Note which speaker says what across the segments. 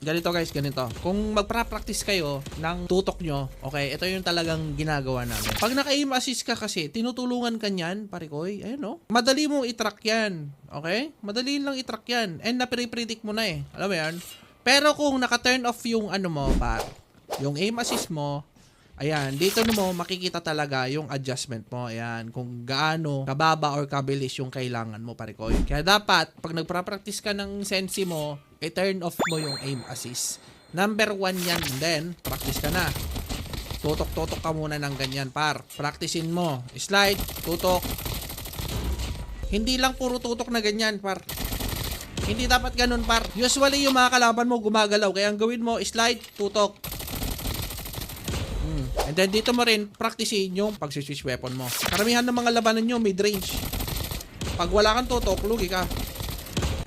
Speaker 1: Ganito guys, ganito. Kung magpa-practice kayo ng tutok nyo, okay, ito yung talagang ginagawa namin. Pag naka-aim assist ka kasi, tinutulungan ka niyan, parikoy, ayun no? Madali mong i-track yan, okay? Madali lang i-track yan. And napre-predict mo na eh. Alam mo yan? Pero kung naka-turn off yung ano mo, yung aim assist mo, ayan, dito mo makikita talaga yung adjustment mo. Ayan, kung gaano kababa or kabilis yung kailangan mo, parikoy. Kaya dapat, pag nagpa-practice ka ng sensi mo, i-turn off mo yung aim assist. Number 1 yan. Then, practice ka na. Tutok-tutok ka muna ng ganyan, par. Practicein mo. Slide, tutok. Hindi lang puro tutok na ganyan, par. Hindi dapat ganun, par. Usually, yung mga kalaban mo gumagalaw. Kaya ang gawin mo, slide, tutok. And then, dito mo rin, practicein yung pag-switch weapon mo. Karamihan ng mga labanan nyo, mid-range. Pag wala kang tutok, lugi ka.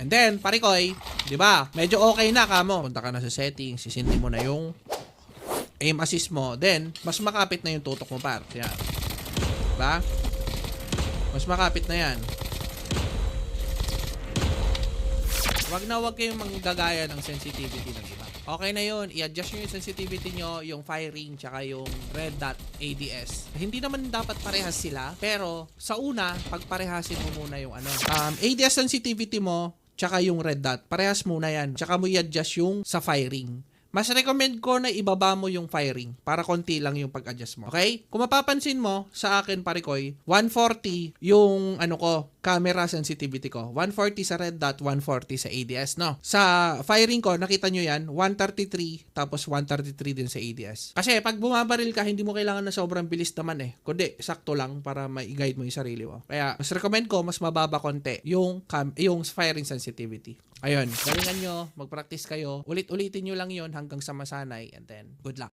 Speaker 1: And then, parikoy, di ba? Medyo okay na kamo. Punta ka na sa settings, sisindi mo na yung aim assist mo. Then, mas makapit na yung tutok mo, par. Yan. Diba? Mas makapit na yan. Wag na wag kayong manggagaya ng sensitivity ng iba. Okay na yun. I-adjust nyo yung sensitivity nyo, yung firing, tsaka yung red dot ADS. Hindi naman dapat parehas sila. Pero, sa una, pagparehasin mo muna yung ano. ADS sensitivity mo, tsaka yung red dot. Parehas muna yan. Tsaka mo i-adjust yung sa firing. Mas recommend ko na ibaba mo yung firing para konti lang yung pag-adjust mo. Okay? Kung mapapansin mo, sa akin, parikoy, 140 yung ano ko, camera sensitivity ko. 140 sa red dot, 140 sa ADS, no? Sa firing ko, nakita nyo yan, 133, tapos 133 din sa ADS. Kasi pag bumabaril ka, hindi mo kailangan na sobrang bilis naman eh. Kundi, sakto lang para ma-guide mo yung sarili mo. Kaya, mas recommend ko, mas mababa konti yung firing sensitivity. Ayun, galingan nyo, mag-practice kayo. Ulit-ulitin nyo lang yon hanggang sa masanay, and then, good luck.